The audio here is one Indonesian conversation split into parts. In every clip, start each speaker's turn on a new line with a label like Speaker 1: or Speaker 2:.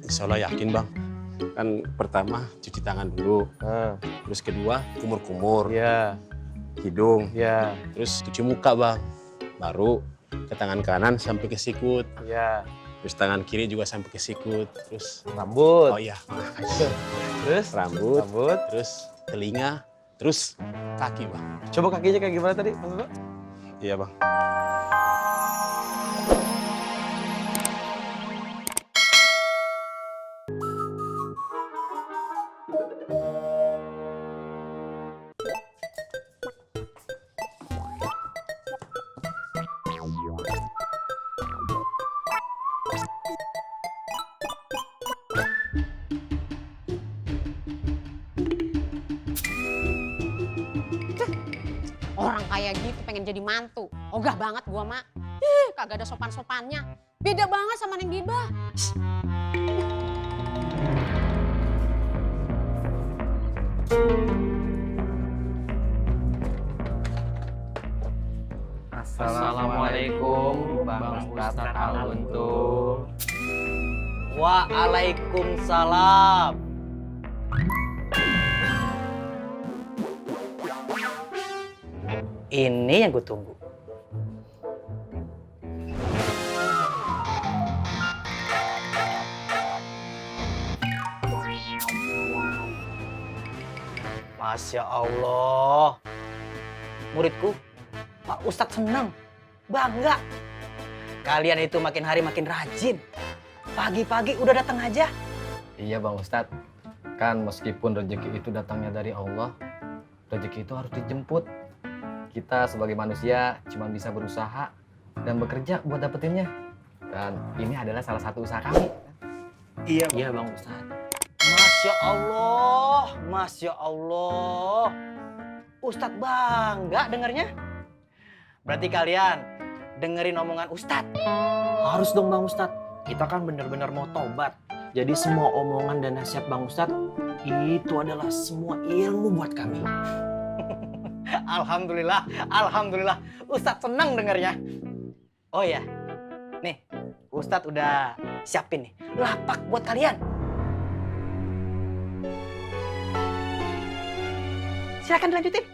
Speaker 1: Insya Allah yakin bang. Kan pertama cuci tangan dulu, terus kedua kumur-kumur,
Speaker 2: Iya.
Speaker 1: hidung,
Speaker 2: Iya.
Speaker 1: terus cuci muka bang. Baru ke tangan kanan sampai ke sikut,
Speaker 2: Iya.
Speaker 1: terus tangan kiri juga sampai ke sikut, terus
Speaker 2: Rambut.
Speaker 1: oh iya maaf.
Speaker 2: Terus
Speaker 1: Rambut,
Speaker 2: rambut.
Speaker 1: terus telinga, terus kaki bang.
Speaker 2: Coba kakinya kayak gimana tadi, Mas Bro?
Speaker 1: Iya bang.
Speaker 3: Orang kayak gitu pengen jadi mantu. Ogah banget gua, Mak. Kagak ada sopan-sopannya. Beda banget sama Neng Diba.
Speaker 4: Assalamualaikum Bang Ustadz Al-Untung. Waalaikumsalam. Ini yang gue tunggu. Masya Allah. Muridku, Pak Ustadz senang, bangga. Kalian itu makin hari makin rajin. Pagi-pagi udah datang aja.
Speaker 5: Iya Bang Ustadz, kan meskipun rezeki itu datangnya dari Allah, rezeki itu harus dijemput. Kita sebagai manusia cuma bisa berusaha dan bekerja buat dapetinnya. Dan ini adalah salah satu usaha kami.
Speaker 4: Iya Bang Ustadz. Masya Allah, Masya Allah. Ustadz bangga dengernya. Berarti kalian dengerin omongan Ustadz.
Speaker 6: Harus dong Bang Ustadz, kita kan bener-bener mau tobat. Jadi semua omongan dan nasihat Bang Ustadz, itu adalah semua ilmu buat kami.
Speaker 4: Alhamdulillah, Alhamdulillah. Ustadz senang dengernya. Oh ya, nih Ustadz udah siapin nih lapak buat kalian. Silakan dilanjutin,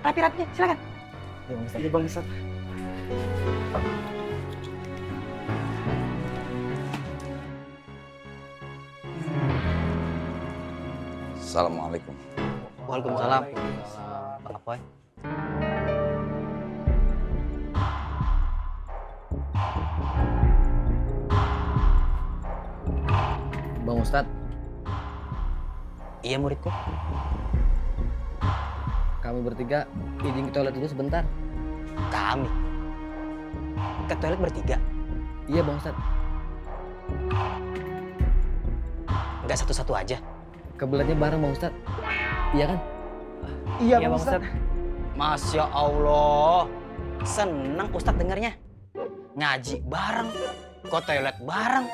Speaker 4: rapi-rapinya, silakan.
Speaker 6: Iya Bang Ustadz.
Speaker 7: Assalamualaikum.
Speaker 4: Waalaikumsalam. Bang Apoy.
Speaker 5: Bang Ustadz,
Speaker 4: Iya muridku.
Speaker 5: kami bertiga izin ke toilet dulu sebentar.
Speaker 4: Kami ke toilet bertiga,
Speaker 5: Iya Bang Ustadz,
Speaker 4: nggak satu-satu aja.
Speaker 5: kebeletnya bareng Bang Ustadz. Iya kan?
Speaker 6: Iya
Speaker 4: Bang Ustadz. Masya Allah, seneng Ustadz dengarnya. Ngaji bareng, ke toilet bareng,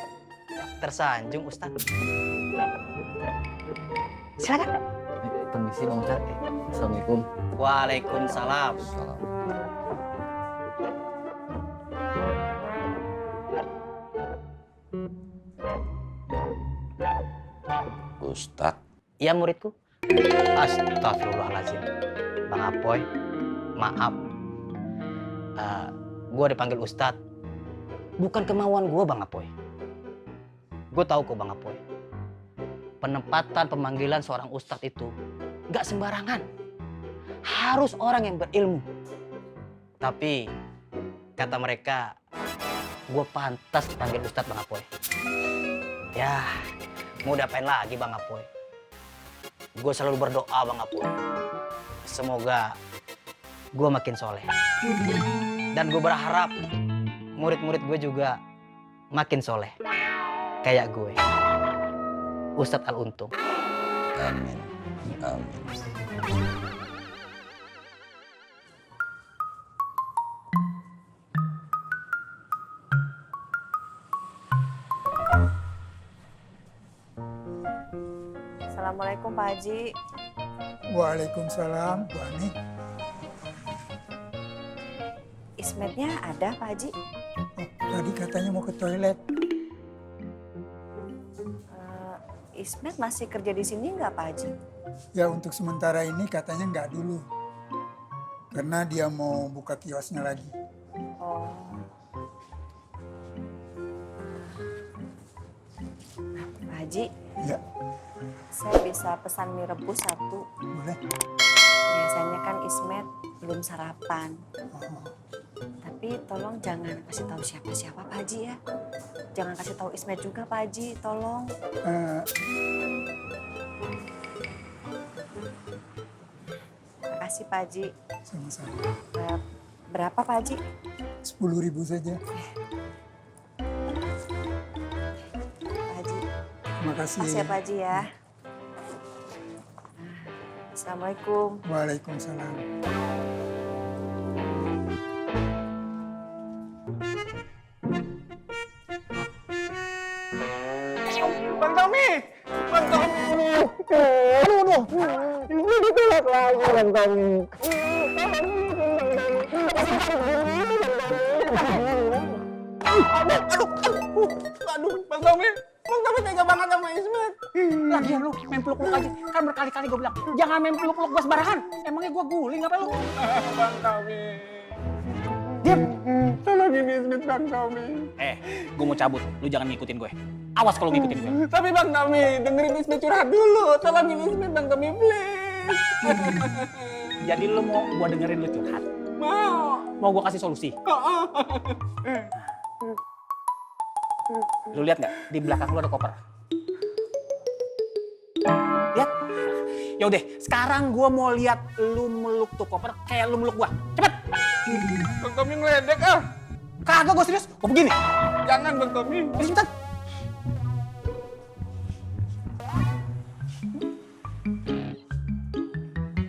Speaker 4: tersanjung Ustadz. Silakan.
Speaker 5: Permisi Bang Ustadz. Assalamualaikum.
Speaker 4: Waalaikumsalam.
Speaker 7: Ustadz,
Speaker 4: Iya muridku. Astagfirullahaladzim. Bang Apoy, maaf. Gue dipanggil Ustadz. Bukan kemauan gue Bang Apoy. Gue tahu kok Bang Apoy. Penempatan pemanggilan seorang Ustadz itu nggak sembarangan. Harus orang yang berilmu. Tapi kata mereka, gue pantas dipanggil Ustadz Bang Apoy. Ya, mau diapain lagi Bang Apoy? Gue selalu berdoa Bang Apoy. Semoga gue makin soleh. Dan gue berharap murid-murid gue juga makin soleh. Kayak gue. Ustadz Al-Untung.
Speaker 7: amin, amin.
Speaker 8: Assalamualaikum Pak Haji.
Speaker 9: Waalaikumsalam, Bu Ani.
Speaker 8: Ismetnya ada Pak Haji?
Speaker 9: Tadi katanya mau ke toilet.
Speaker 8: Ismet masih kerja di sini nggak Pak Haji?
Speaker 9: Ya untuk sementara ini katanya nggak dulu. Karena dia mau buka kiosnya lagi.
Speaker 8: Oh. Pak Haji,
Speaker 9: Ya,
Speaker 8: saya bisa pesan mie rebus 1.
Speaker 9: boleh.
Speaker 8: Biasanya kan Ismet belum sarapan.
Speaker 9: Oh,
Speaker 8: Tapi tolong jangan kasih tahu siapa-siapa Pak Haji ya. Jangan kasih tahu Ismet juga Pak Haji, tolong.
Speaker 9: eh,
Speaker 8: Makasih Pak Haji.
Speaker 9: sama-sama.
Speaker 8: Berapa Pak Haji?
Speaker 9: 10.000 saja.
Speaker 8: Pak Haji.
Speaker 9: Terima kasih.
Speaker 8: Makasih ya Pak Haji ya. Assalamualaikum.
Speaker 9: Waalaikumsalam.
Speaker 2: Bang Tommy! Bang Tommy! Aduh! Ini ditolak lagi Bang Tommy. Aduh, Bang Tommy! Bang Tommy tega banget sama Ismet.
Speaker 4: Lagian lu main peluk-peluk aja. Kan berkali-kali gue bilang, jangan main peluk-peluk gue sembarangan. Emangnya gue guling apa lu?
Speaker 2: Bang Tommy.
Speaker 4: Diam.
Speaker 2: Tolongin Ismet Bang Tommy.
Speaker 4: Gue mau cabut. Lu jangan ngikutin gue. Awas kalau ngikutin gue.
Speaker 2: Tapi Bang Tommy, dengerin Ismet curhat dulu. Tolongin Ismet Bang Tommy, please.
Speaker 4: Jadi lu mau gue dengerin lu curhat?
Speaker 2: Mau.
Speaker 4: Mau gue kasih solusi? Lu lihat nggak? Di belakang lu ada koper. Lihat? Yaudah, sekarang gue mau lihat lu meluk tuh koper kayak lu meluk gue. Cepet!
Speaker 2: Bang Tommy ngeledek ah.
Speaker 4: Kagak, gue serius. Gue begini.
Speaker 2: Jangan Bang Tommy.
Speaker 4: Ini cepetan.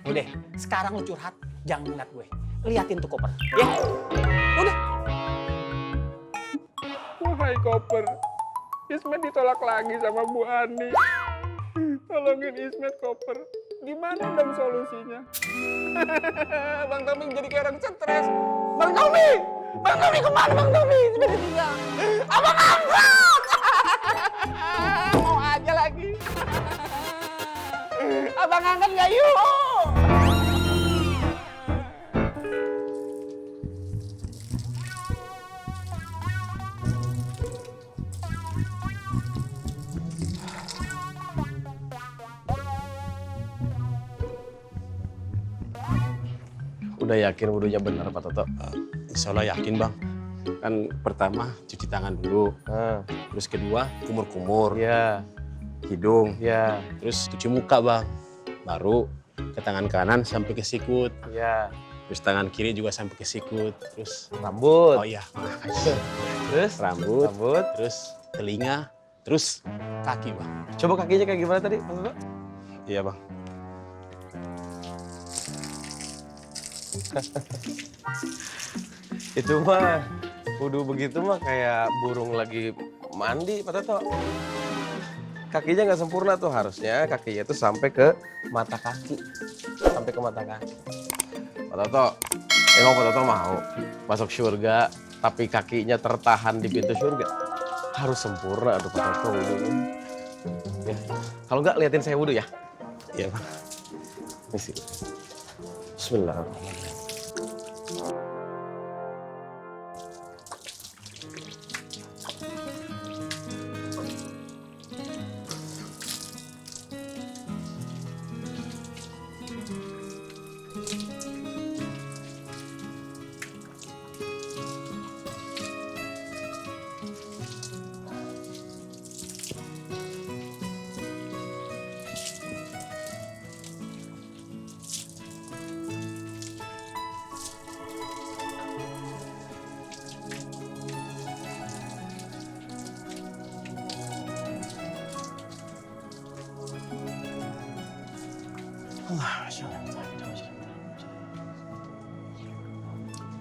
Speaker 4: Udah, sekarang lu curhat, jangan ngeliat gue. Liatin tuh koper, ya? Udah.
Speaker 2: Wahai koper, Ismet ditolak lagi sama Bu Ani. Tolongin Ismet koper. Gimana dong solusinya? Bang Tommy jadi kayak orang stres. Bang Tommy! Bang Tommy kemana Bang Tommy? Ismet ditinggal. Abang angkat! Mau aja lagi. Abang angkat gak yuk?
Speaker 1: Udah yakin wudunya benar Pak Toto? Insya Allah yakin Bang. Kan pertama cuci tangan dulu. Terus kedua kumur-kumur.
Speaker 2: Ya,
Speaker 1: Hidung.
Speaker 2: ya,
Speaker 1: Terus cuci muka Bang. Baru ke tangan kanan sampai ke sikut.
Speaker 2: ya.
Speaker 1: Terus tangan kiri juga sampai ke sikut. Terus
Speaker 2: Rambut.
Speaker 1: oh iya, makasih.
Speaker 2: Terus?
Speaker 1: Rambut.
Speaker 2: Rambut.
Speaker 1: Terus telinga. Terus kaki Bang.
Speaker 2: Coba kakinya kayak gimana tadi, Mas?
Speaker 1: Iya Bang.
Speaker 10: Itu mah wudu begitu mah kayak burung lagi mandi, Pak Toto. Kakinya nggak sempurna tuh, harusnya kakinya itu sampai ke mata kaki. Sampai ke mata kaki. Pak Toto, emang Pak Toto mau masuk surga tapi kakinya tertahan di pintu surga? Harus sempurna tuh Pak Toto wudunya. Ya. Kalau nggak liatin saya wudu ya.
Speaker 1: Iya Bang.
Speaker 10: Misi. Bismillahirrahmanirrahim.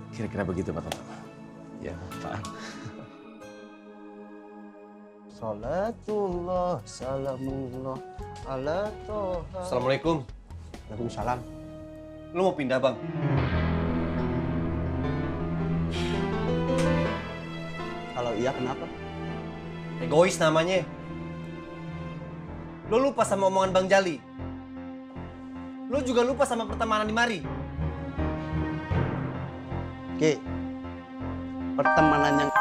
Speaker 10: Kira-kira begitu Pak Toto.
Speaker 1: Ya Pak.
Speaker 10: Salatullah, salamullah, ala toha. Assalamualaikum.
Speaker 1: Waalaikumsalam.
Speaker 10: Lu mau pindah, Bang?
Speaker 1: Kalau iya kenapa?
Speaker 10: Egois namanya.
Speaker 11: Lo lupa sama omongan Bang Jali. Lo juga lupa sama pertemanan di mari.
Speaker 12: Ki, pertemanan yang